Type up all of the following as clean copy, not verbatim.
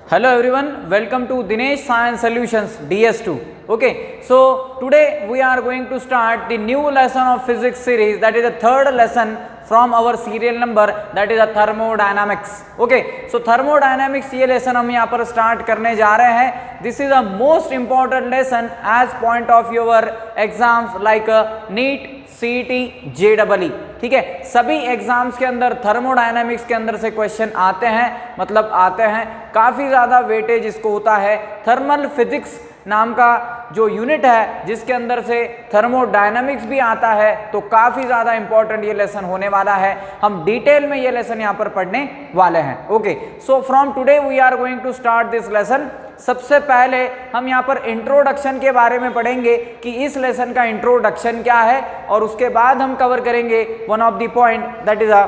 Hello everyone, welcome to Dinesh Science Solutions DS2. Okay, so today we are going to start the new lesson of physics series, that is the third lesson from our serial number, that is the thermodynamics. Okay, so thermodynamics ये lesson हम यहाँ पर start करने जा रहे हैं. This is the most important lesson as point of your exams like NEET, CET, JEE. ठीक है, सभी एग्जाम्स के अंदर थर्मोडायनामिक्स के अंदर से क्वेश्चन आते हैं, मतलब आते हैं, काफ़ी ज़्यादा वेटेज इसको होता है. थर्मल फिजिक्स नाम का जो यूनिट है जिसके अंदर से थर्मोडायनामिक्स भी आता है, तो काफ़ी ज़्यादा इंपॉर्टेंट ये लेसन होने वाला है. हम डिटेल में ये लेसन यहाँ पर पढ़ने वाले हैं. Okay, so from today we are going to start this lesson. सबसे पहले हम यहाँ पर इंट्रोडक्शन के बारे में पढ़ेंगे कि इस लेसन का इंट्रोडक्शन क्या है, और उसके बाद हम कवर करेंगे one of the point, that is a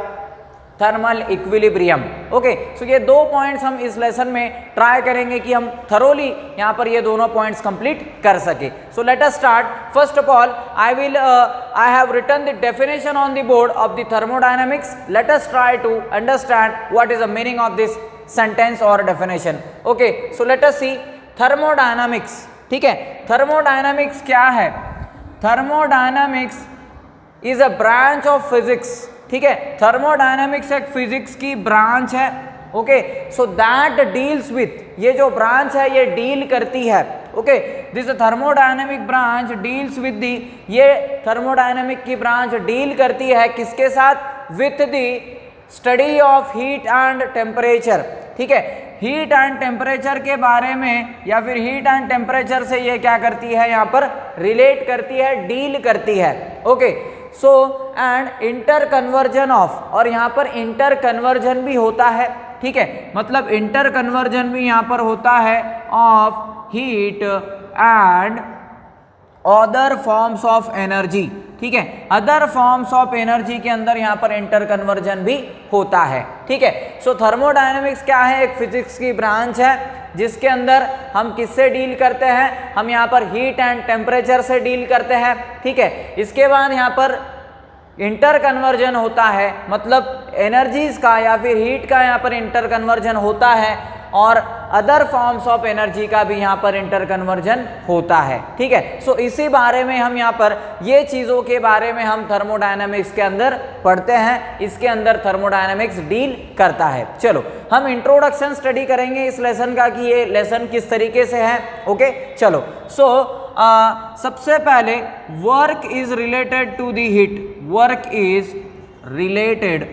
thermal equilibrium. Okay, so ये दो पॉइंट्स हम इस लेसन में ट्राई करेंगे कि हम थरोली यहाँ पर ये दोनों पॉइंट्स कंप्लीट कर सके. So let us start. First of all I have written the definition on the board of the thermodynamics. Let us try to understand what is the meaning of this sentence और definition. Okay, so let us see thermodynamics. ठीक है, thermodynamics क्या है? Thermodynamics is a branch of physics. ठीक है, thermodynamics एक physics की branch है. Okay, so that deals with, ये जो ब्रांच है ये डील करती है. Okay, this thermodynamic branch deals with the, ये थर्मोडायनामिक की ब्रांच डील करती है किसके साथ? With the study of heat and temperature. ठीक है, हीट एंड टेम्परेचर के बारे में, या फिर हीट एंड टेम्परेचर से ये क्या करती है, यहाँ पर रिलेट करती है, डील करती है. Okay, so and inter conversion of, और यहाँ पर इंटर कन्वर्जन भी होता है. ठीक है, मतलब इंटर कन्वर्जन भी यहाँ पर होता है of heat and other forms of energy. ठीक है, अदर फॉर्म्स ऑफ एनर्जी के अंदर यहाँ पर इंटर कन्वर्जन भी होता है. ठीक है, सो थर्मोडायनेमिक्स क्या है? एक फिजिक्स की ब्रांच है जिसके अंदर हम किससे डील करते हैं? हम यहाँ पर हीट एंड टेम्परेचर से डील करते हैं. ठीक है, इसके बाद यहाँ पर इंटर कन्वर्जन होता है, मतलब एनर्जीज का या फिर हीट का यहाँ पर इंटर कन्वर्जन होता है, और अदर फॉर्म्स ऑफ एनर्जी का भी यहाँ पर इंटर कन्वर्जन होता है. ठीक है, सो इसी बारे में हम यहाँ पर ये चीज़ों के बारे में हम थर्मोडायनामिक्स के अंदर पढ़ते हैं. इसके अंदर थर्मोडायनामिक्स डील करता है. चलो हम इंट्रोडक्शन स्टडी करेंगे इस लेसन का कि ये लेसन किस तरीके से है. ओके, चलो. सो सबसे पहले work is related to the heat. Work is related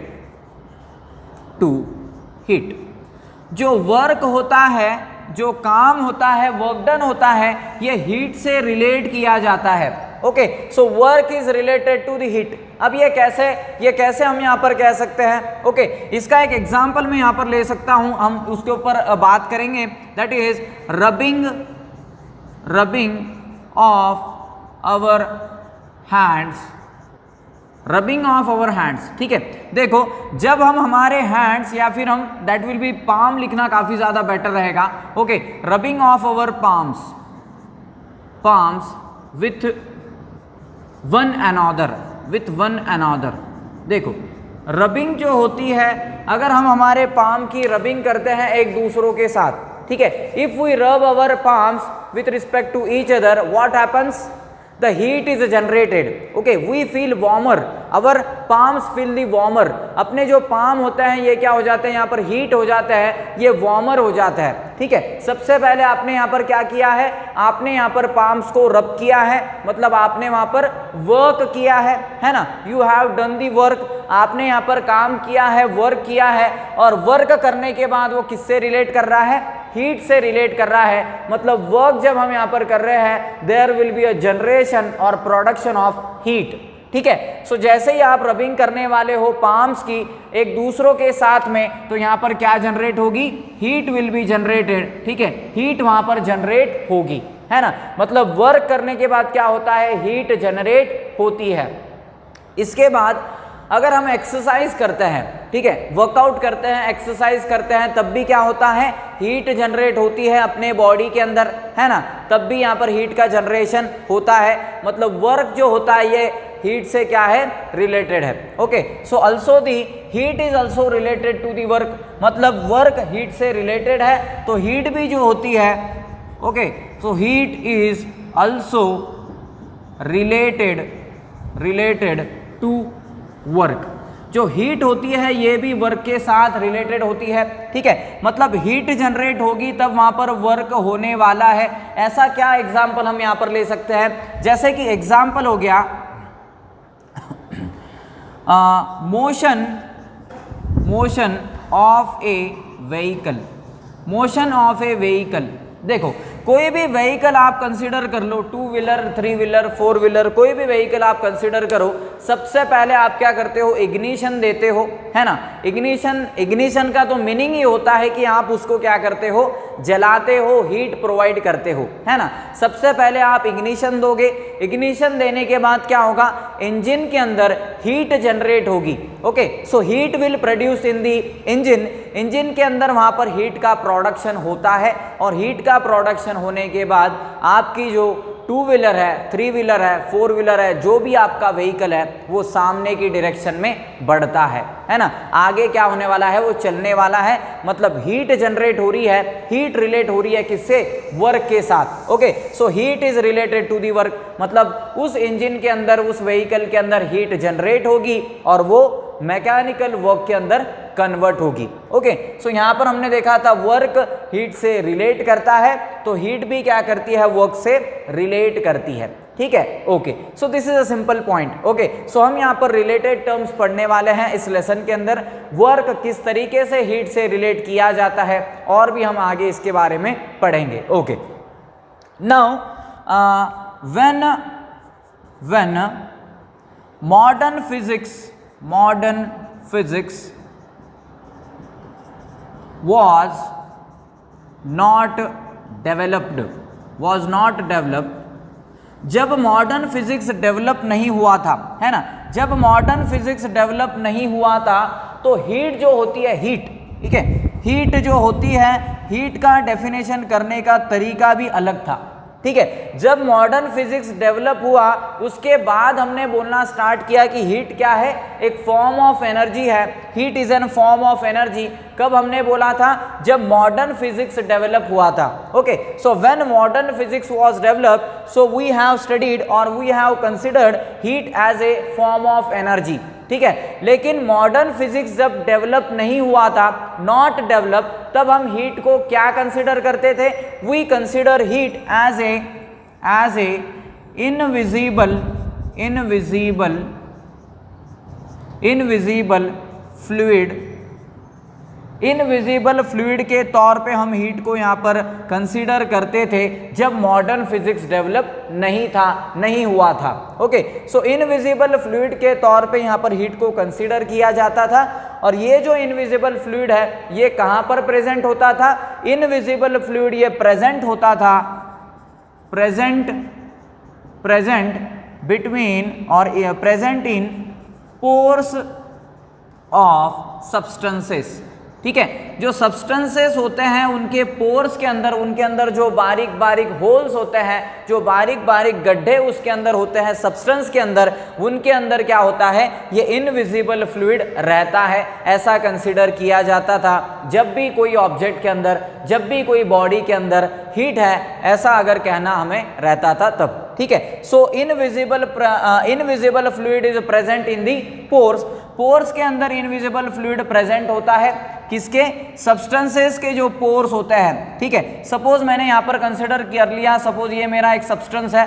to heat. जो वर्क होता है, जो काम होता है, वर्क डन होता है, ये हीट से रिलेट किया जाता है. Okay, so work is related to the heat. अब ये कैसे हम यहाँ पर कह सकते हैं? ओके, इसका एक एग्जांपल मैं यहाँ पर ले सकता हूँ, हम उसके ऊपर बात करेंगे. That is rubbing of our hands. Rubbing of our hands. ठीक है, देखो जब हम हमारे हैंड्स, या फिर हम दैट विल बी पाम लिखना काफ़ी ज़्यादा बेटर रहेगा. Okay, rubbing of our palms with one another. देखो रबिंग जो होती है, अगर हम हमारे पाम की रबिंग करते हैं एक दूसरों के साथ, ठीक है, if we rub our palms with respect to each other, what happens? The heat is generated. Okay, we feel warmer. Our palms feel the warmer. अपने जो पाम होते हैं ये क्या हो जाते हैं, यहाँ पर हीट हो जाते हैं, ये वार्मर हो जाता है. ठीक है, सबसे पहले आपने यहाँ पर क्या किया है? आपने यहाँ पर पाम्स को रब किया है, मतलब आपने वहाँ पर वर्क किया है ना. You have done the work. आपने यहाँ पर काम किया है, वर्क किया है, और वर्क करने के बाद वो किससे रिलेट कर रहा है? हीट से रिलेट कर रहा है. मतलब वर्क जब हम यहाँ पर कर रहे हैं, there will be a generation और प्रोडक्शन ऑफ हीट. ठीक है, सो जैसे ही आप रबिंग करने वाले हो पाम्स की एक दूसरों के साथ में, तो यहाँ पर क्या जनरेट होगी? Heat will be generated. ठीक है, हीट वहाँ पर जनरेट होगी, है ना. मतलब वर्क करने के बाद क्या होता है? हीट जनरेट होती है. इसके बाद अगर हम एक्सरसाइज करते हैं, ठीक है, वर्कआउट करते हैं, एक्सरसाइज करते हैं, तब भी क्या होता है? हीट जनरेट होती है अपने बॉडी के अंदर, है ना. तब भी यहाँ पर हीट का जनरेशन होता है. मतलब वर्क जो होता है ये हीट से क्या है, रिलेटेड है। Okay, so also the heat is also related to the work, मतलब वर्क हीट से रिलेटेड है, तो हीट भी जो होती है, okay, so heat is also related to work. जो हीट होती है ये भी वर्क के साथ रिलेटेड होती है, ठीक है, मतलब हीट जनरेट होगी तब वहां पर वर्क होने वाला है। ऐसा क्या एग्जाम्पल हम यहां पर ले सकते हैं, जैसे कि एग्जाम्पल हो गया motion of A vehicle, motion of A vehicle. देखो कोई भी व्हीकल आप कंसीडर कर लो, 2 व्हीलर, 3 व्हीलर, 4 व्हीलर, कोई भी व्हीकल आप कंसीडर करो, सबसे पहले आप क्या करते हो, इग्निशन देते हो, है ना। इग्निशन का तो मीनिंग ही होता है कि आप उसको क्या करते हो, जलाते हो, हीट प्रोवाइड करते हो, है ना। सबसे पहले आप इग्निशन दोगे, इग्निशन देने के बाद क्या होगा, इंजन के अंदर हीट जनरेट होगी। Okay, so heat will produce in the engine, engine के अंदर वहां पर हीट का प्रोडक्शन होता है, और हीट का प्रोडक्शन होने के बाद आपकी जो 2 व्हीलर है, 3 व्हीलर है, 4 व्हीलर है, जो भी आपका व्हीकल है वो सामने की डायरेक्शन में बढ़ता है ना। आगे क्या होने वाला है, वो चलने वाला है, मतलब हीट जनरेट हो रही है, हीट रिलेट हो रही है किससे, वर्क के साथ। Okay, so heat is related to the work, मतलब उस इंजन के अंदर, उस व्हीकल के अंदर हीट जनरेट होगी और वो मैकेनिकल वर्क के अंदर कन्वर्ट होगी। ओके, सो यहां पर हमने देखा था वर्क हीट से रिलेट करता है, तो हीट भी क्या करती है, वर्क से रिलेट करती है, ठीक है। Okay, so this is a simple point. Okay, so हम यहां पर रिलेटेड टर्म्स पढ़ने वाले हैं इस लेसन के अंदर, वर्क किस तरीके से हीट से रिलेट किया जाता है, और भी हम आगे इसके बारे में पढ़ेंगे। Okay, now when modern physics was not developed, जब मॉडर्न फिजिक्स डेवलप नहीं हुआ था, है ना, जब मॉडर्न फिजिक्स डेवलप नहीं हुआ था तो हीट जो होती है, हीट, ठीक है, हीट जो होती है, हीट का डेफिनेशन करने का तरीका भी अलग था, ठीक है। जब मॉडर्न फिजिक्स डेवलप हुआ उसके बाद हमने बोलना स्टार्ट किया कि हीट क्या है, एक फॉर्म ऑफ एनर्जी है, heat is an form of energy. कब हमने बोला था, जब मॉडर्न फिजिक्स डेवलप हुआ था। Okay, so when modern physics was developed, so we have studied और we have considered heat as a form of energy, ठीक है। लेकिन मॉडर्न फिजिक्स जब डेवलप नहीं हुआ था, नॉट डेवलप, तब हम हीट को क्या कंसिडर करते थे, we consider heat as a invisible fluid के तौर पे हम हीट को यहाँ पर कंसीडर करते थे जब मॉडर्न फिजिक्स डेवलप नहीं हुआ था। ओके, सो इनविजिबल फ्लूइड के तौर पे यहाँ पर हीट को कंसीडर किया जाता था, और ये जो इनविजिबल फ्लूइड है ये कहाँ पर प्रेजेंट होता था, इनविजिबल फ्लूइड ये प्रेजेंट होता था, प्रेजेंट बिटवीन और present in pores of substances, ठीक है। जो सब्सटेंसेस होते हैं उनके पोर्स के अंदर, उनके अंदर जो बारीक बारीक होल्स होते हैं, जो बारीक बारीक गड्ढे उसके अंदर होते हैं सब्सटेंस के अंदर, उनके अंदर क्या होता है, ये इनविजिबल फ्लूइड रहता है। ऐसा कंसीडर किया जाता था जब भी कोई ऑब्जेक्ट के अंदर, जब भी कोई बॉडी के अंदर हीट है, ऐसा अगर कहना हमें रहता था तब, ठीक है। So invisible fluid is present in the pores के अंदर इनविजिबल फ्लूइड प्रेजेंट होता है, किसके, सब्सटेंसेस के जो पोर्स होते हैं, ठीक है। सपोज मैंने यहाँ पर कंसिडर कर लिया, सपोज ये मेरा एक सब्सटेंस है,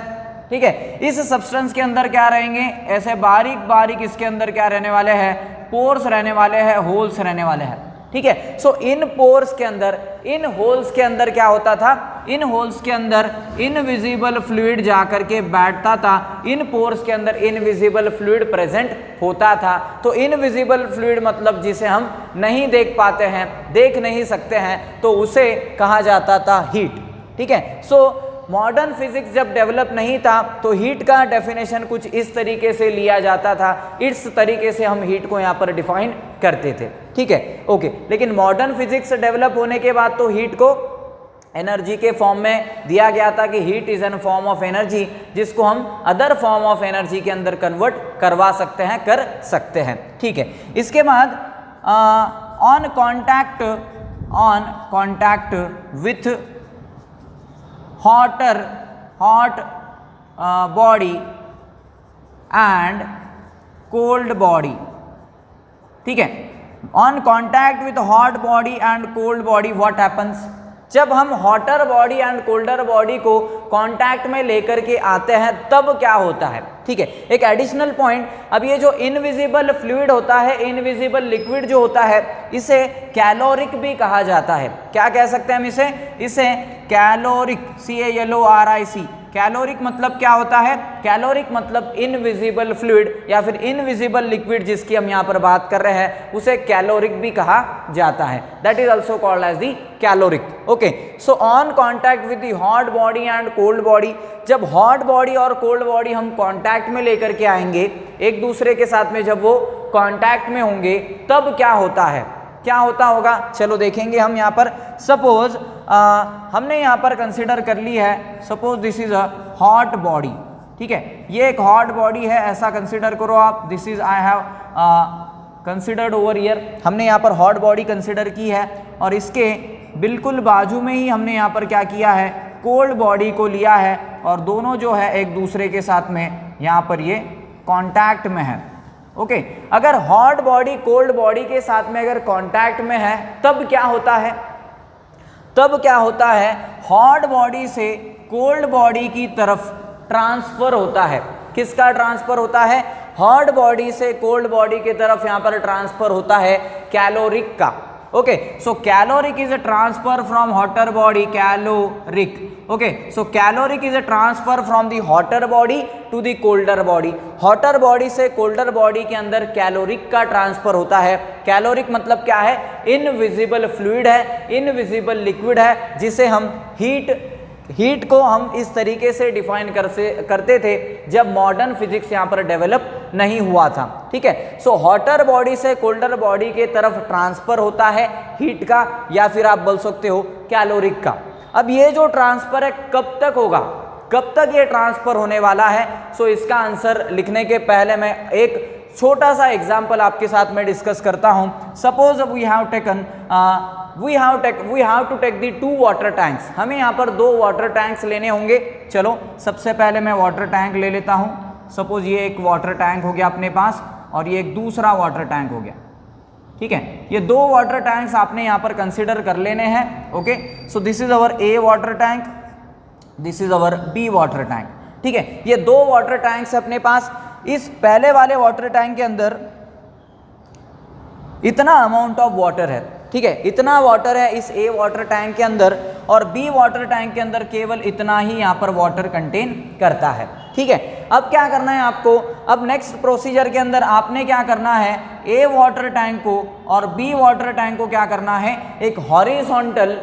ठीक है। इस सब्सटेंस के अंदर क्या रहेंगे, ऐसे बारीक बारीक इसके अंदर क्या रहने वाले हैं, पोर्स रहने वाले हैं, होल्स रहने वाले हैं, ठीक है। सो इन पोर्स के अंदर, इन होल्स के अंदर क्या होता था, इन होल्स के अंदर इनविजिबल फ्लूइड जाकर के बैठता था, इन पोर्स के अंदर इनविजिबल फ्लूइड प्रेजेंट होता था। तो इनविजिबल फ्लूइड मतलब जिसे हम नहीं देख पाते हैं, देख नहीं सकते हैं, तो उसे कहा जाता था हीट, ठीक है। सो मॉडर्न फिजिक्स जब डेवलप नहीं था तो हीट का डेफिनेशन कुछ इस तरीके से लिया जाता था, इस तरीके से हम हीट को यहाँ पर डिफाइन करते थे, ठीक है। ओके, लेकिन मॉडर्न फिजिक्स डेवलप होने के बाद तो हीट को एनर्जी के फॉर्म में दिया गया था कि heat is an form of energy, जिसको हम अदर फॉर्म ऑफ एनर्जी के अंदर कन्वर्ट करवा सकते हैं, कर सकते हैं। ठीक है, इसके बाद on contact with hot body and cold body. ठीक है, on contact with hot body and cold body what happens, जब हम hotter body and colder body को कांटेक्ट में लेकर के आते हैं तब क्या होता है। ठीक है, एक एडिशनल पॉइंट, अब ये जो इनविजिबल फ्लूइड होता है, इनविजिबल लिक्विड जो होता है, इसे कैलोरिक भी कहा जाता है। क्या कह सकते हैं हम इसे कैलोरिक, CALORIC। कैलोरिक मतलब क्या होता है, कैलोरिक मतलब इनविजिबल फ्लूइड या फिर इनविजिबल लिक्विड जिसकी हम यहाँ पर बात कर रहे हैं, उसे कैलोरिक भी कहा जाता है। That is also called as the caloric. Okay, so on contact with the hot body and cold body, जब हॉट बॉडी और कोल्ड बॉडी हम कॉन्टैक्ट में लेकर के आएंगे एक दूसरे के साथ में, जब वो कॉन्टैक्ट में होंगे तब क्या होता है, क्या होता होगा, चलो देखेंगे हम यहाँ पर। सपोज हमने यहाँ पर कंसिडर कर ली है, suppose this is a hot body. ठीक है, ये एक हॉट बॉडी है, ऐसा कंसिडर करो आप। This is I have considered over here, हमने यहाँ पर हॉट बॉडी कंसिडर की है और इसके बिल्कुल बाजू में ही हमने यहाँ पर क्या किया है, कोल्ड बॉडी को लिया है और दोनों जो है एक दूसरे के साथ में यहाँ पर ये कांटेक्ट में है। ओके, अगर हॉट बॉडी कोल्ड बॉडी के साथ में अगर कांटेक्ट में है तब क्या होता है, तब क्या होता है, हॉट बॉडी से कोल्ड बॉडी की तरफ ट्रांसफर होता है। किसका ट्रांसफर होता है, हॉट बॉडी से कोल्ड बॉडी की तरफ यहाँ पर ट्रांसफर होता है कैलोरिक का। Okay, so caloric is a transfer from hotter body, caloric. Okay, so caloric is a transfer from the hotter body to the colder body. Hotter body से colder body के अंदर कैलोरिक का transfer होता है। Caloric मतलब क्या है, invisible fluid है, इनविजिबल लिक्विड है, जिसे हम हीट को हम इस तरीके से डिफाइन करते थे जब मॉडर्न फिजिक्स यहाँ पर डेवलप नहीं हुआ था। ठीक है, सो हॉटर बॉडी से कोल्डर बॉडी के तरफ ट्रांसफर होता है हीट का, या फिर आप बोल सकते हो कैलोरिक का। अब ये जो ट्रांसफर है कब तक होगा, कब तक ये ट्रांसफर होने वाला है, सो इसका आंसर लिखने के पहले मैं एक छोटा सा एग्जाम्पल आपके साथ में डिस्कस करता हूं। Suppose we have to take the 2 water tanks, हमें यहाँ पर 2 वाटर टैंक्स लेने होंगे। चलो सबसे पहले मैं वाटर टैंक ले लेता हूँ। सपोज ये एक वाटर टैंक हो गया अपने पास और ये एक दूसरा वाटर टैंक हो गया। ठीक है, ये 2 वाटर टैंक्स आपने यहाँ पर कंसिडर कर लेने हैं। Okay, so this is our A water tank, this is our B water tank. ठीक है, ये 2 वाटर टैंक्स अपने पास। इस पहले वाले वाटर टैंक के अंदर इतना अमाउंट ऑफ वाटर है। ठीक है, इतना वाटर है इस A वाटर टैंक के अंदर और B वाटर टैंक के अंदर केवल इतना ही यहाँ पर वाटर कंटेन करता है। ठीक है, अब क्या करना है आपको, अब नेक्स्ट प्रोसीजर के अंदर आपने क्या करना है, A वाटर टैंक को और B वाटर टैंक को क्या करना है, एक हॉरिजॉन्टल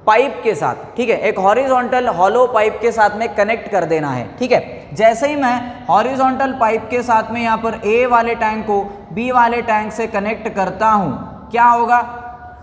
पाइप के साथ, ठीक है, एक हॉरिजॉन्टल हॉलो पाइप के साथ में कनेक्ट कर देना है। ठीक है, जैसे ही मैं हॉरिजॉन्टल पाइप के साथ में यहाँ पर A वाले टैंक को B वाले टैंक से कनेक्ट करता हूँ, क्या होगा,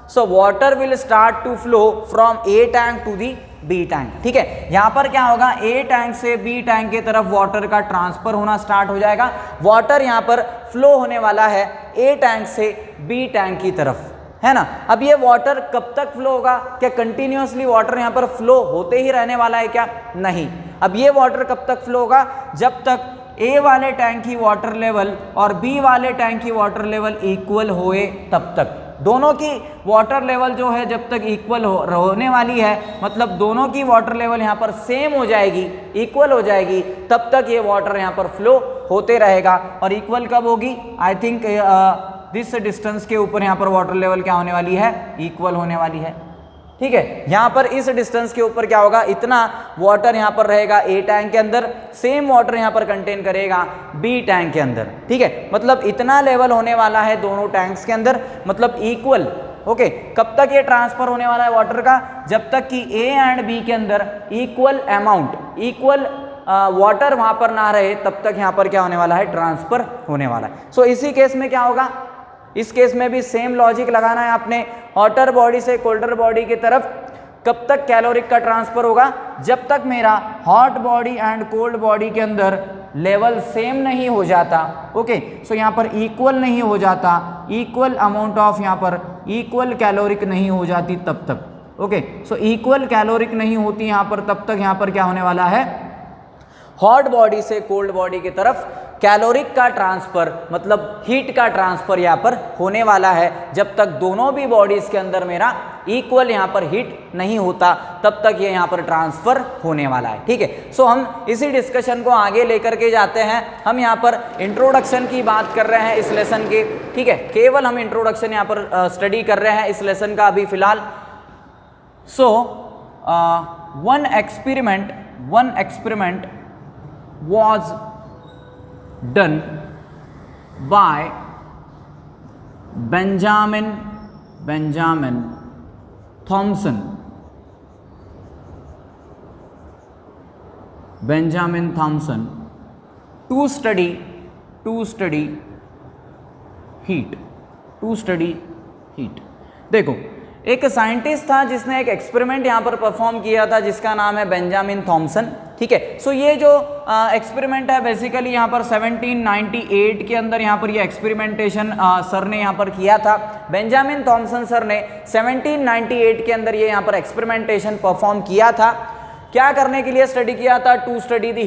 so water will start to flow from A tank to the B tank. ठीक है, यहाँ पर क्या होगा, A टैंक से B टैंक की तरफ वाटर का ट्रांसफर होना स्टार्ट हो जाएगा। वाटर यहाँ पर फ्लो होने वाला है A टैंक से B टैंक की तरफ, है ना। अब ये वाटर कब तक फ्लो होगा, क्या कंटिन्यूसली वाटर यहाँ पर फ्लो होते ही रहने वाला है क्या, नहीं। अब ये वाटर कब तक फ्लो होगा, जब तक A वाले टैंक की वाटर लेवल और B वाले टैंक की वाटर लेवल इक्वल होए तब तक। दोनों की वाटर लेवल जो है जब तक इक्वल होने वाली है, मतलब दोनों की वाटर लेवल यहाँ पर सेम हो जाएगी, इक्वल हो जाएगी, तब तक ये वाटर यहाँ पर फ्लो होते रहेगा। और इक्वल कब होगी, आई थिंक दिस डिस्टेंस के ऊपर यहाँ पर वाटर लेवल क्या होने वाली है, इक्वल होने वाली है। ठीक है, यहाँ पर इस डिस्टेंस के ऊपर क्या होगा, इतना वाटर यहाँ पर रहेगा A टैंक के अंदर, सेम वाटर यहाँ पर कंटेन करेगा B टैंक के अंदर। ठीक है, मतलब इतना लेवल होने वाला है दोनों टैंक्स के अंदर, मतलब इक्वल। ओके, कब तक ये ट्रांसफर होने वाला है वाटर का, जब तक कि A एंड B के अंदर इक्वल अमाउंट, इक्वल वाटर वहाँ पर ना रहे, तब तक यहाँ पर क्या होने वाला है, ट्रांसफर होने वाला है। सो इसी केस में क्या होगा, इस केस में भी सेम लॉजिक लगाना है आपने, हॉटर बॉडी से कोल्डर बॉडी की तरफ कब तक कैलोरिक का ट्रांसफर होगा? जब तक मेरा hot body and cold body के अंदर लेवल सेम नहीं हो जाता। ओके, सो यहाँ पर इक्वल नहीं हो जाता, इक्वल अमाउंट ऑफ यहाँ पर इक्वल कैलोरिक नहीं हो जाती तब तक। ओके, सो इक्वल कैलोरिक नहीं होती यहाँ पर तब तक यहाँ पर क्या होने वाला है? हॉट बॉडी से कोल्ड बॉडी की तरफ कैलोरिक का ट्रांसफर मतलब हीट का ट्रांसफर यहाँ पर होने वाला है। जब तक दोनों भी बॉडीज के अंदर मेरा इक्वल यहाँ पर हीट नहीं होता तब तक ये यहाँ पर ट्रांसफर होने वाला है। ठीक है, सो हम इसी डिस्कशन को आगे लेकर के जाते हैं। हम यहाँ पर इंट्रोडक्शन की बात कर रहे हैं इस लेसन के। ठीक है, केवल हम इंट्रोडक्शन यहाँ पर स्टडी कर रहे हैं इस लेसन का अभी फिलहाल। So one experiment was done by Benjamin Thompson to study heat। देखो, एक साइंटिस्ट था जिसने एक एक्सपेरिमेंट यहाँ पर परफॉर्म किया था जिसका नाम है बेंजामिन थॉमसन। ठीक है, सो ये जो एक्सपेरिमेंट है बेसिकली यहाँ पर 1798 के अंदर यहाँ पर ये एक्सपेरिमेंटेशन सर ने यहाँ पर किया था। बेंजामिन थॉमसन सर ने 1798 के अंदर ये यहाँ पर एक्सपेरिमेंटेशन परफॉर्म किया था। क्या करने के लिए स्टडी किया था? टू स्टडी दी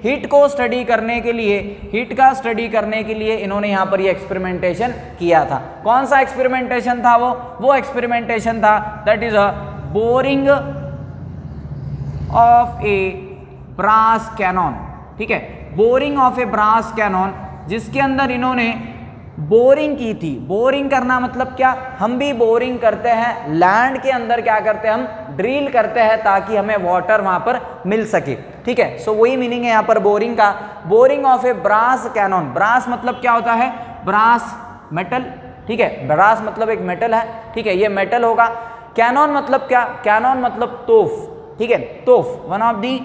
हीट को स्टडी करने के लिए, हीट का स्टडी करने के लिए इन्होंने यहाँ पर ये एक्सपेरिमेंटेशन किया था। कौन सा एक्सपेरिमेंटेशन था? वो एक्सपेरिमेंटेशन था that is a boring of a brass cannon. ठीक है, boring of a brass cannon, जिसके अंदर इन्होंने बोरिंग की थी। बोरिंग करना मतलब क्या? हम भी बोरिंग करते हैं लैंड के अंदर, क्या करते हैं हम? ड्रिल करते हैं ताकि हमें वाटर वहां पर मिल सके। ठीक है, सो वही मीनिंग है यहाँ पर बोरिंग का। Boring of a brass cannon. Brass मतलब क्या होता है? Brass metal. ठीक है, ब्रास मतलब एक मेटल है। ठीक है, ये मेटल होगा। कैनॉन मतलब क्या? कैनॉन मतलब तोफ। ठीक है, तोफ, वन ऑफ दी।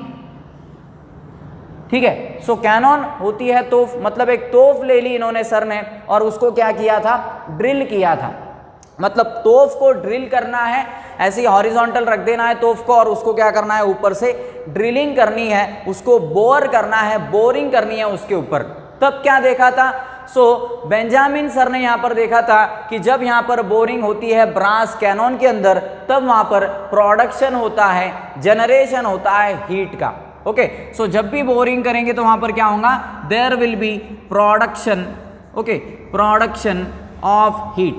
ठीक है, सो कैनॉन होती है तोफ, मतलब एक तोफ ले ली इन्होंने सर ने और उसको क्या किया था? ड्रिल किया था। मतलब तोफ को ड्रिल करना है, ऐसी हॉरिजॉन्टल रख देना है तोफ को और उसको क्या करना है? ऊपर से ड्रिलिंग करनी है, उसको बोर करना है, बोरिंग करनी है उसके ऊपर। तब क्या देखा था? सो बेंजामिन सर ने यहाँ पर देखा था कि जब यहाँ पर बोरिंग होती है ब्रास कैनॉन के अंदर, तब वहाँ पर प्रोडक्शन होता है, जनरेशन होता है हीट का। ओके, सो जब भी बोरिंग करेंगे तो वहां पर क्या होगा? There will be production. Okay, production of heat.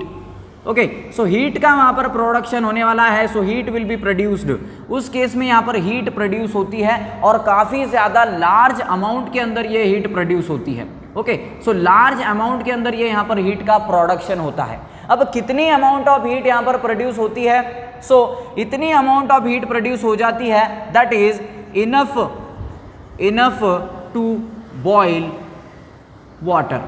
Okay, so heat का वहां पर प्रोडक्शन होने वाला है। So heat will be produced. उस केस में यहाँ पर हीट प्रोड्यूस होती है और काफी ज्यादा लार्ज अमाउंट के अंदर ये हीट प्रोड्यूस होती है। ओके, सो लार्ज अमाउंट के अंदर ये यहाँ पर हीट का प्रोडक्शन होता है। अब कितनी अमाउंट ऑफ हीट यहाँ पर प्रोड्यूस होती है? सो इतनी अमाउंट ऑफ हीट प्रोड्यूस हो जाती है that is enough to boil water।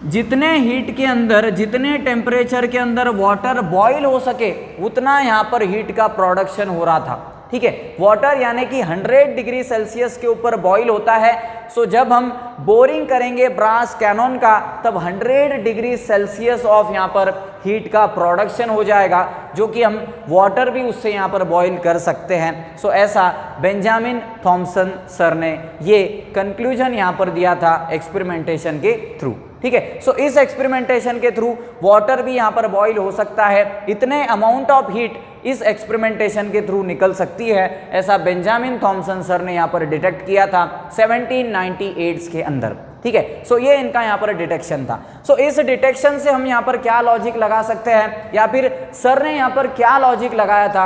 जितने हीट के अंदर, जितने टेम्परेचर के अंदर वाटर बॉईल हो सके उतना यहाँ पर हीट का प्रोडक्शन हो रहा था। ठीक है, वाटर यानी कि 100 डिग्री सेल्सियस के ऊपर बॉईल होता है। सो जब हम बोरिंग करेंगे ब्रास कैनॉन का तब 100 डिग्री सेल्सियस ऑफ यहाँ पर हीट का प्रोडक्शन हो जाएगा, जो कि हम वाटर भी उससे यहाँ पर बॉईल कर सकते हैं। सो ऐसा बेंजामिन थॉमसन सर ने ये कंक्लूजन यहाँ पर दिया था एक्सपेरिमेंटेशन के थ्रू। ठीक है, सो इस एक्सपेरिमेंटेशन के थ्रू वाटर भी यहाँ पर बॉईल हो सकता है, इतने अमाउंट ऑफ हीट इस एक्सपेरिमेंटेशन के थ्रू निकल सकती है, ऐसा बेंजामिन थॉमसन सर ने यहाँ पर डिटेक्ट किया था 1798 के अंदर। ठीक है, सो ये इनका यहाँ पर डिटेक्शन था। सो इस डिटेक्शन से हम यहाँ पर क्या लॉजिक लगा सकते हैं, या फिर सर ने यहाँ पर क्या लॉजिक लगाया था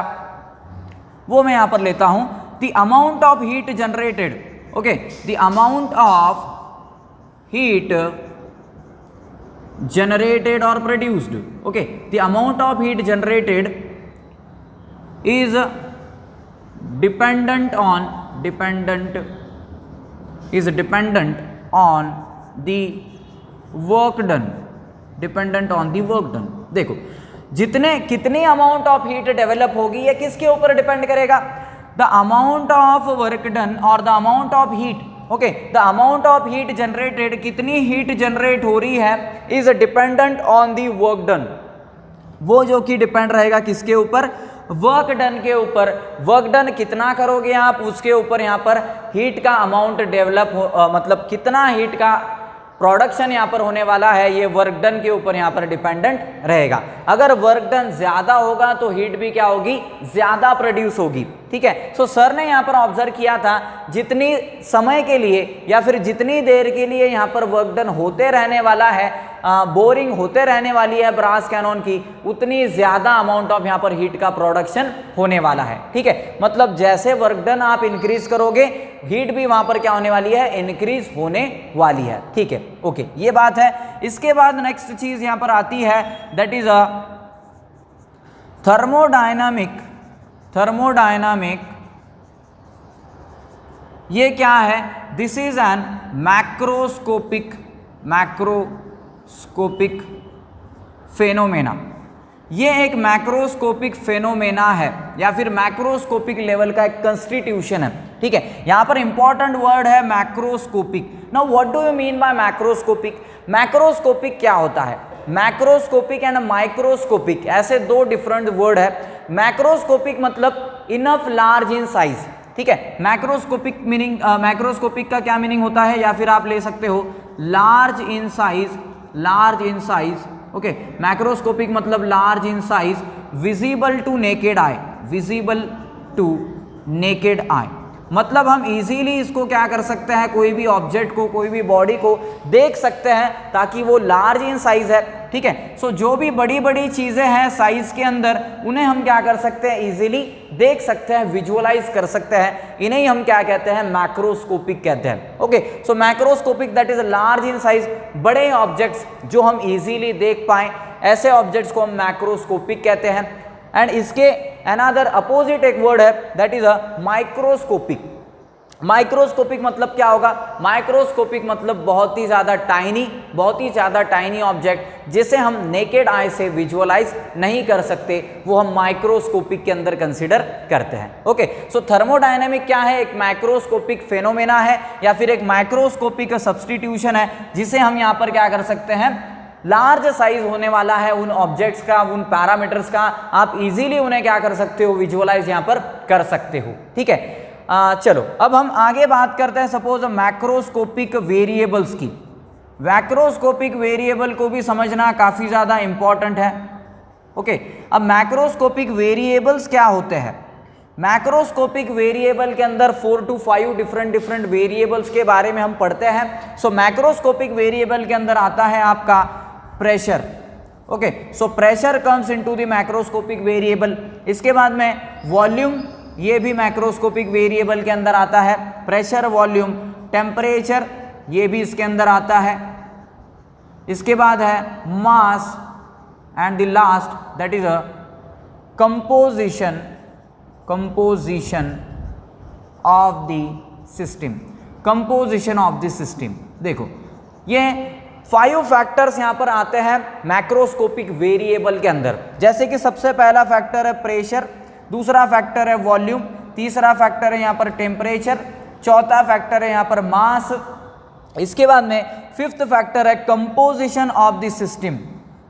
वो मैं यहाँ पर लेता हूं। The amount of heat generated, okay, the amount of heat generated or produced, okay, the amount of heat generated is dependent on the work done, dependent on the work done। देखो, कितनी अमाउंट ऑफ हीट डेवलप होगी ये किसके ऊपर depend करेगा? The amount of work done और the amount of heat, okay, the amount of heat generated, कितनी heat generate हो रही है, is dependent on the work done. वो जो कि डिपेंड रहेगा किसके ऊपर? वर्क डन के ऊपर, वर्क डन कितना करोगे आप उसके ऊपर यहाँ पर हीट का अमाउंट डेवलप मतलब कितना हीट का प्रोडक्शन यहाँ पर होने वाला है, ये वर्क डन के ऊपर यहाँ पर डिपेंडेंट रहेगा। अगर वर्क डन ज्यादा होगा तो हीट भी क्या होगी, ज्यादा प्रोड्यूस होगी। ठीक है, सो सर ने यहाँ पर ऑब्जर्व किया था जितनी समय के लिए या फिर जितनी देर के लिए यहाँ पर वर्क डन होते रहने वाला है, बोरिंग होते रहने वाली है ब्रास कैनन की, उतनी ज्यादा अमाउंट ऑफ यहाँ पर हीट का प्रोडक्शन होने वाला है। ठीक है, मतलब जैसे वर्क डन आप इंक्रीज करोगे हीट भी वहां पर क्या होने वाली है, इंक्रीज होने वाली है। ठीक है, ओके, ये बात है। इसके बाद नेक्स्ट चीज यहां पर आती है, that is a thermodynamic. Thermodynamic ये क्या है, this is an macroscopic phenomena. ये एक मैक्रोस्कोपिक फेनोमेना है या फिर मैक्रोस्कोपिक लेवल का एक कंस्टिट्यूशन है। ठीक है, यहां पर इंपॉर्टेंट वर्ड है macroscopic. Now what do you mean by macroscopic? Macroscopic क्या होता है? मैक्रोस्कोपिक एंड माइक्रोस्कोपिक ऐसे दो डिफरेंट वर्ड है। मैक्रोस्कोपिक मतलब इनफ लार्ज इन साइज। ठीक है, मैक्रोस्कोपिक मीनिंग, मैक्रोस्कोपिक का क्या मीनिंग होता है, या फिर आप ले सकते हो large in size, large in size. Okay, macroscopic मतलब large in size, visible to naked eye, visible to naked eye. मतलब हम इजीली इसको क्या कर सकते हैं, कोई भी ऑब्जेक्ट को, कोई भी बॉडी को देख सकते हैं ताकि वो लार्ज इन साइज है। ठीक है, सो जो भी बड़ी बड़ी चीजें हैं साइज के अंदर, उन्हें हम क्या कर सकते हैं, इजीली देख सकते हैं, विजुअलाइज कर सकते हैं। इन्हें हम क्या कहते हैं, मैक्रोस्कोपिक कहते हैं। Okay, so macroscopic that is large in size, बड़े ऑब्जेक्ट्स जो हम इजीली देख पाए, ऐसे ऑब्जेक्ट्स को हम मैक्रोस्कोपिक कहते हैं। एंड इसके अनदर अपोजिट एक वर्ड है, that is a microscopic. Microscopic मतलब क्या होगा, माइक्रोस्कोपिक मतलब बहुत ही ज्यादा टाइनी, बहुत ही ज्यादा टाइनी ऑब्जेक्ट जिसे हम नेकेड आई से विजुअलाइज नहीं कर सकते, वो हम माइक्रोस्कोपिक के अंदर कंसीडर करते हैं। ओके, सो थर्मोडायनेमिक क्या है, एक माइक्रोस्कोपिक फेनोमेना है या फिर एक माइक्रोस्कोपिक सब्स्टिट्यूशन है, जिसे हम यहाँ पर क्या कर सकते हैं, लार्ज साइज होने वाला है उन ऑब्जेक्ट्स का, उन पैरामीटर्स का, आप इजीली उन्हें क्या कर सकते हो, विजुअलाइज यहाँ पर कर सकते हो। ठीक है, चलो अब हम आगे बात करते हैं सपोज मैक्रोस्कोपिक वेरिएबल्स की। मैक्रोस्कोपिक वेरिएबल को भी समझना काफी ज्यादा इंपॉर्टेंट है। ओके, अब मैक्रोस्कोपिक वेरिएबल्स क्या होते हैं? मैक्रोस्कोपिक वेरिएबल के अंदर 4 to 5 डिफरेंट वेरिएबल्स के बारे में हम पढ़ते हैं। सो मैक्रोस्कोपिक वेरिएबल के अंदर आता है आपका pressure. Okay, so pressure comes into the macroscopic variable. इसके बाद में वॉल्यूम, ये भी मैक्रोस्कोपिक वेरिएबल के अंदर आता है, प्रेशर, वॉल्यूम, टेम्परेचर, ये भी इसके अंदर आता है। इसके बाद है mass and the last that is a composition of the system, composition of the system. देखो ये 5 फैक्टर्स यहां पर आते हैं मैक्रोस्कोपिक वेरिएबल के अंदर। जैसे कि सबसे पहला फैक्टर है प्रेशर, दूसरा फैक्टर है वॉल्यूम, तीसरा फैक्टर है यहाँ पर टेम्परेचर, चौथा फैक्टर है यहाँ पर मास। इसके बाद में 5th फैक्टर है composition of the system.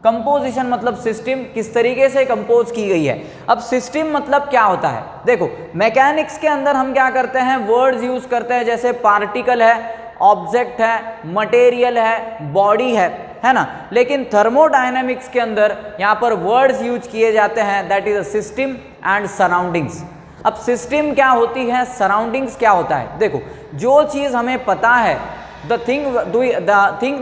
Composition मतलब सिस्टम किस तरीके से कंपोज की गई है। अब सिस्टम मतलब क्या होता है, देखो मैकेनिक्स के अंदर हम क्या करते हैं, वर्ड्स यूज करते हैं, जैसे पार्टिकल है, ऑब्जेक्ट है, मटेरियल है, बॉडी है ना। लेकिन थर्मोडायनेमिक्स के अंदर यहाँ पर वर्ड्स यूज किए जाते हैं, that is a system and surroundings. अब सिस्टम क्या होती है, सराउंडिंग्स क्या होता है। देखो जो चीज हमें पता है, the thing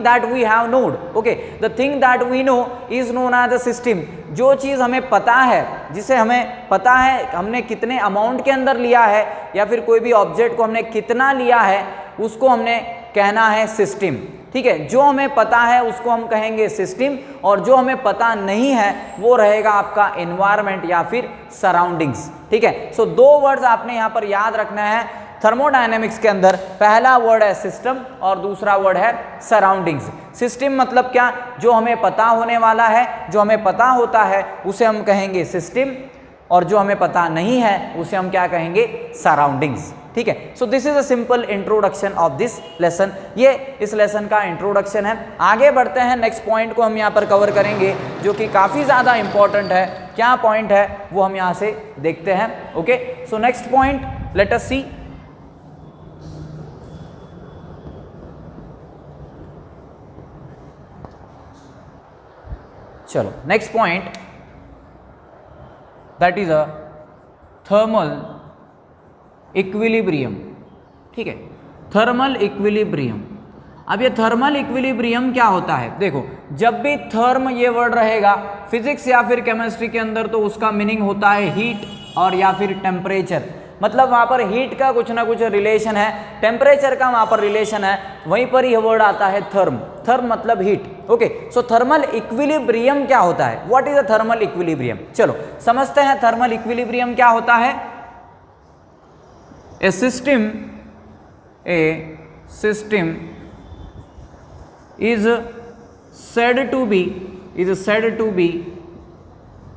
that we have known, okay, the thing that we know is known as the system। जो चीज हमें पता है, जिसे हमें पता है हमने कितने अमाउंट के अंदर लिया है, या फिर कोई भी ऑब्जेक्ट को हमने कितना लिया है, उसको हमने कहना है सिस्टम। ठीक है, जो हमें पता है उसको हम कहेंगे सिस्टम, और जो हमें पता नहीं है वो रहेगा आपका एनवायरनमेंट या फिर सराउंडिंग्स। ठीक है, सो 2 वर्ड्स आपने यहाँ पर याद रखना है थर्मोडायनेमिक्स के अंदर। पहला वर्ड है सिस्टम और दूसरा वर्ड है सराउंडिंग्स। सिस्टम मतलब क्या, जो हमें पता होने वाला है, जो हमें पता होता है उसे हम कहेंगे सिस्टम, और जो हमें पता नहीं है उसे हम क्या कहेंगे, सराउंडिंग्स। ठीक है, सो this is a simple introduction of this lesson. ये इस लेसन का इंट्रोडक्शन है। आगे बढ़ते हैं, नेक्स्ट पॉइंट को हम यहाँ पर कवर करेंगे जो कि काफ़ी ज़्यादा इंपॉर्टेंट है। क्या पॉइंट है वो हम यहाँ से देखते हैं। Okay, so next point let us see. चलो next point, that is a thermal equilibrium. ठीक है, थर्मल इक्विलिब्रियम। अब ये थर्मल इक्विलिब्रियम क्या होता है? देखो, जब भी थर्म ये वर्ड रहेगा फिजिक्स या फिर केमिस्ट्री के अंदर तो उसका मीनिंग होता है हीट और या फिर टेम्परेचर। मतलब वहाँ पर हीट का कुछ ना कुछ रिलेशन है, टेम्परेचर का वहाँ पर रिलेशन है, वहीं पर यह वर्ड आता है थर्म। थर्म मतलब हीट। ओके, सो थर्मल इक्विलिब्रियम क्या होता है? What is a thermal equilibrium? चलो समझते हैं थर्मल इक्विलिब्रियम क्या होता है। ए system is said to be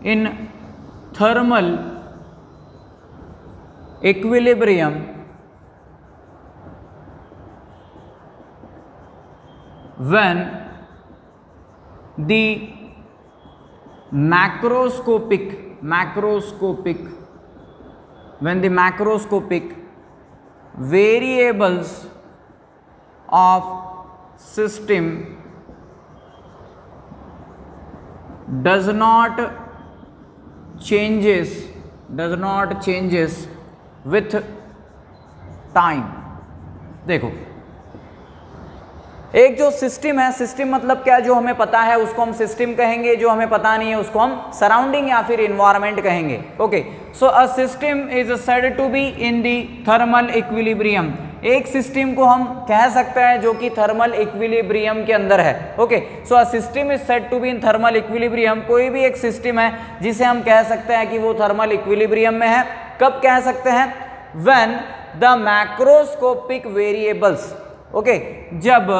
in thermal equilibrium when the macroscopic variables of system does not changes with time। देखो, एक जो सिस्टम है, सिस्टम मतलब क्या? जो हमें पता है उसको हम सिस्टम कहेंगे, जो हमें पता नहीं है उसको हम सराउंडिंग या फिर इन्वायरमेंट कहेंगे। Okay, so a system is said to be in the thermal equilibrium. एक सिस्टम को हम कह सकते हैं जो कि थर्मल इक्विलिब्रियम के अंदर है। Okay, so a system is said to be in thermal equilibrium. कोई भी एक सिस्टम है जिसे हम कह सकते हैं कि वो थर्मल इक्विलिब्रियम में है। कब कह सकते हैं? When the macroscopic variables. Okay, जब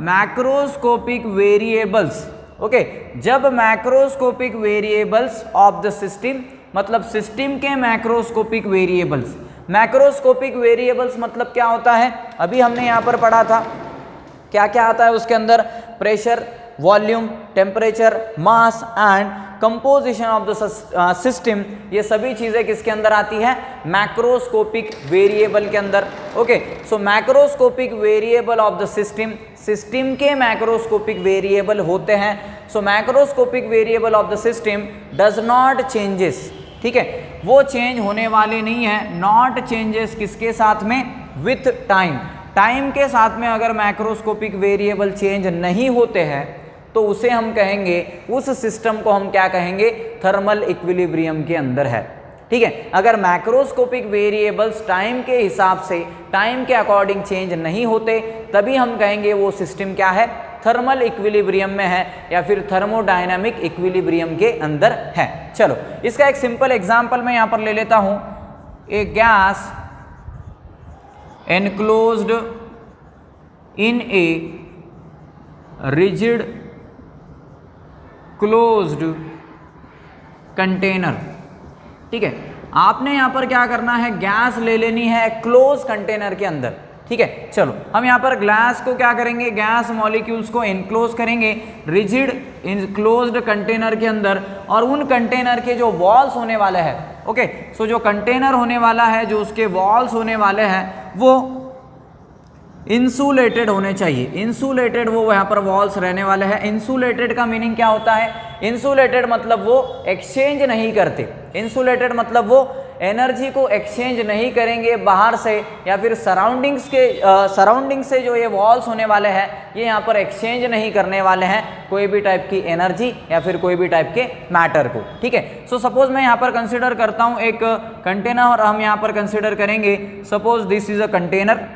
मैक्रोस्कोपिक वेरिएबल्स, ओके, जब macroscopic variables of the system, मतलब सिस्टम के मैक्रोस्कोपिक वेरिएबल्स। मैक्रोस्कोपिक वेरिएबल्स मतलब क्या होता है? अभी हमने यहाँ पर पढ़ा था क्या क्या आता है उसके अंदर। Pressure, volume, temperature, mass and composition of the system. ये सभी चीज़ें किसके अंदर आती है? मैक्रोस्कोपिक वेरिएबल के अंदर। Okay, so macroscopic variable of the system, system के मैक्रोस्कोपिक वेरिएबल होते हैं। So macroscopic variable of the system does not changes. ठीक है, वो चेंज होने वाले नहीं है। नॉट चेंजेस किसके साथ में? With time. टाइम के साथ में अगर मैक्रोस्कोपिक वेरिएबल चेंज नहीं होते हैं तो उसे हम कहेंगे, उस सिस्टम को हम क्या कहेंगे? थर्मल इक्विलिब्रियम के अंदर है। ठीक है, अगर मैक्रोस्कोपिक वेरिएबल्स टाइम के हिसाब से, टाइम के अकॉर्डिंग चेंज नहीं होते, तभी हम कहेंगे वो सिस्टम क्या है? थर्मल इक्विलिब्रियम में है या फिर थर्मोडायनामिक इक्विलिब्रियम के अंदर है। चलो इसका एक सिंपल एग्जांपल मैं यहां पर ले लेता हूं। A gas enclosed in a rigid closed container. ठीक है, आपने यहां पर क्या करना है? गैस ले लेनी है क्लोज कंटेनर के अंदर। ठीक है, चलो हम यहाँ पर ग्लास को क्या करेंगे? गैस मॉलिक्यूल्स को इनक्लोज करेंगे रिजिड इनक्लोज्ड कंटेनर के अंदर, और उन कंटेनर के जो वॉल्स होने वाले हैं, ओके, सो जो कंटेनर होने वाला है, जो उसके वॉल्स होने वाले हैं, वो इंसुलेटेड होने चाहिए। इंसुलेटेड वो यहाँ पर वॉल्स रहने वाले हैं। इंसुलेटेड का मीनिंग क्या होता है? इंसुलेटेड मतलब वो एक्सचेंज नहीं करते। इंसुलेटेड मतलब वो एनर्जी को एक्सचेंज नहीं करेंगे बाहर से या फिर सराउंडिंग से जो ये वॉल्स होने वाले हैं, ये यहाँ पर एक्सचेंज नहीं करने वाले हैं कोई भी टाइप की एनर्जी या फिर कोई भी टाइप के मैटर को। ठीक है, सो सपोज मैं यहाँ पर कंसिडर करता हूँ एक कंटेनर, और हम यहाँ पर कंसिडर करेंगे suppose this is a container.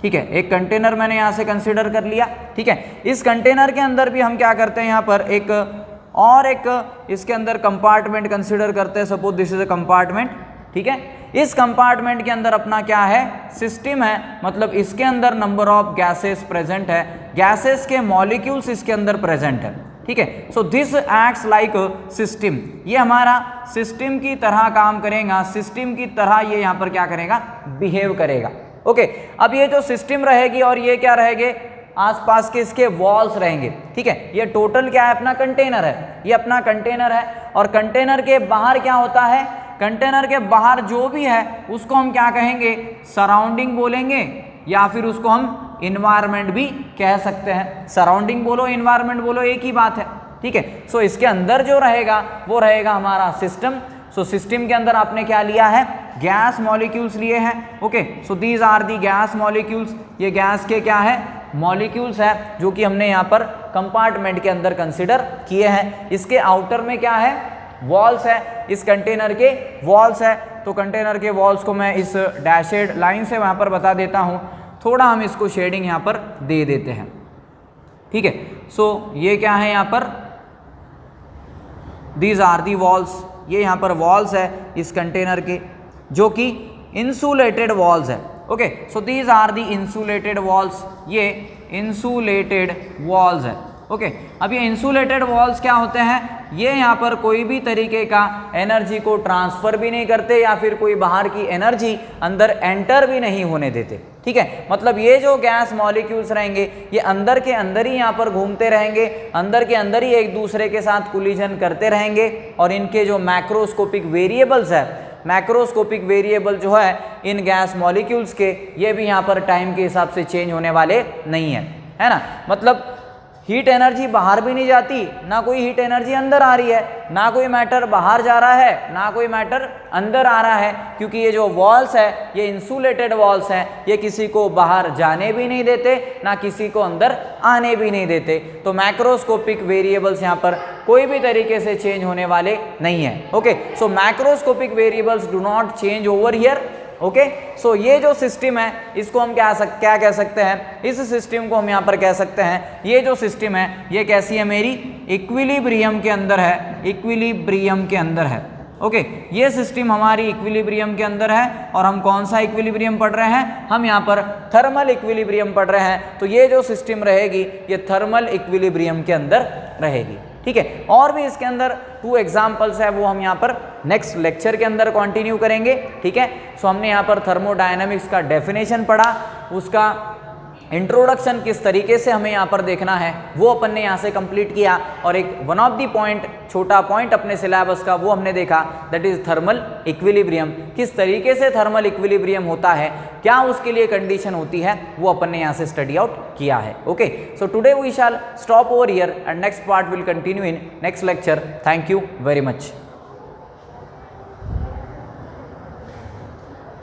ठीक है, एक कंटेनर मैंने यहाँ से कंसिडर कर लिया। ठीक है, इस कंटेनर के अंदर भी हम क्या करते हैं? यहाँ पर एक इसके अंदर कंपार्टमेंट कंसिडर करते हैं। Suppose this is a compartment. ठीक है, इस कंपार्टमेंट के अंदर अपना क्या है? सिस्टम है, मतलब इसके अंदर नंबर ऑफ गैसेस प्रेजेंट है, गैसेस के मॉलिक्यूल्स इसके अंदर प्रेजेंट है। ठीक है, so this acts like system. ये हमारा सिस्टम की तरह काम करेगा, सिस्टम की तरह ये यहाँ पर क्या करेगा? बिहेव करेगा। ओके, अब ये जो सिस्टम रहेगी और ये क्या रहेंगे? आसपास के इसके वॉल्स रहेंगे, ठीक है। ये टोटल क्या है, अपना कंटेनर है, ये अपना कंटेनर है। और कंटेनर के बाहर क्या होता है, कंटेनर के बाहर जो भी है उसको हम क्या कहेंगे, सराउंडिंग बोलेंगे, या फिर उसको हम इन्वायरमेंट भी कह सकते हैं। सराउंडिंग बोलो इन्वायरमेंट बोलो एक ही बात है, ठीक है। सो इसके अंदर जो रहेगा वो रहेगा हमारा सिस्टम। सो सिस्टम के अंदर आपने क्या लिया है, गैस मॉलिक्यूल्स लिए हैं, okay. So these are the gas molecules, ये गैस के क्या है, मॉलिक्यूल्स है, जो कि हमने यहाँ पर कंपार्टमेंट के अंदर कंसिडर किए हैं। इसके आउटर में क्या है, वॉल्स है, इस कंटेनर के वॉल्स है। तो कंटेनर के वॉल्स को मैं इस डैशेड लाइन से वहाँ पर बता देता हूँ, थोड़ा हम इसको शेडिंग यहाँ पर दे देते हैं, ठीक है। सो ये क्या है यहाँ पर, दीज आर दी वॉल्स, ये यहाँ पर वॉल्स है इस कंटेनर के, जो कि इंसुलेटेड वॉल्स है, okay. So these are the insulated walls, ये इंसुलेटेड वॉल्स है, ओके। अब ये इंसुलेटेड वॉल्स क्या होते हैं, ये यहाँ पर कोई भी तरीके का एनर्जी को ट्रांसफर भी नहीं करते, या फिर कोई बाहर की एनर्जी अंदर एंटर भी नहीं होने देते, ठीक है। मतलब ये जो गैस मॉलिक्यूल्स रहेंगे ये अंदर के अंदर ही यहाँ पर घूमते रहेंगे, अंदर के अंदर ही एक दूसरे के साथ कोलिजन करते रहेंगे, और इनके जो मैक्रोस्कोपिक वेरिएबल्स है, मैक्रोस्कोपिक वेरिएबल जो है इन गैस मॉलिक्यूल्स के, ये भी यहाँ पर टाइम के हिसाब से चेंज होने वाले नहीं है ना। मतलब हीट एनर्जी बाहर भी नहीं जाती, ना कोई हीट एनर्जी अंदर आ रही है, ना कोई मैटर बाहर जा रहा है, ना कोई मैटर अंदर आ रहा है, क्योंकि ये जो वॉल्स है ये इंसुलेटेड वॉल्स हैं, ये किसी को बाहर जाने भी नहीं देते, ना किसी को अंदर आने भी नहीं देते। तो मैक्रोस्कोपिक वेरिएबल्स यहाँ पर कोई भी तरीके से चेंज होने वाले नहीं है, okay. So macroscopic variables do not change over here, okay. So ये जो सिस्टम है इसको हम क्या कह सकते हैं, इस सिस्टम को हम यहाँ पर कह सकते हैं, ये जो सिस्टम है ये कैसी है, मेरी इक्विलिब्रियम के अंदर है, इक्विलिब्रियम के अंदर है, ओके। ये सिस्टम हमारी इक्विलिब्रियम के अंदर है, और हम कौन सा इक्विलिब्रियम पढ़ रहे हैं, हम यहाँ पर थर्मल इक्विलिब्रियम पढ़ रहे हैं। तो ये जो सिस्टम रहेगी ये थर्मल इक्विलिब्रियम के अंदर रहेगी, ठीक है। और भी इसके अंदर 2 एग्जाम्पल्स है, वो हम यहाँ पर नेक्स्ट लेक्चर के अंदर कंटिन्यू करेंगे, ठीक है। सो हमने यहाँ पर थर्मोडायनामिक्स का डेफिनेशन पढ़ा, उसका इंट्रोडक्शन किस तरीके से हमें यहाँ पर देखना है वो अपन ने यहाँ से कंप्लीट किया, और एक वन ऑफ दी पॉइंट, छोटा पॉइंट अपने सिलेबस का वो हमने देखा, दैट इज थर्मल इक्विलिब्रियम। किस तरीके से थर्मल इक्विलिब्रियम होता है, क्या उसके लिए कंडीशन होती है, वो अपन ने यहाँ से स्टडी आउट किया है, okay. So today we shall stop over here and next part will continue in next lecture. Thank you very much.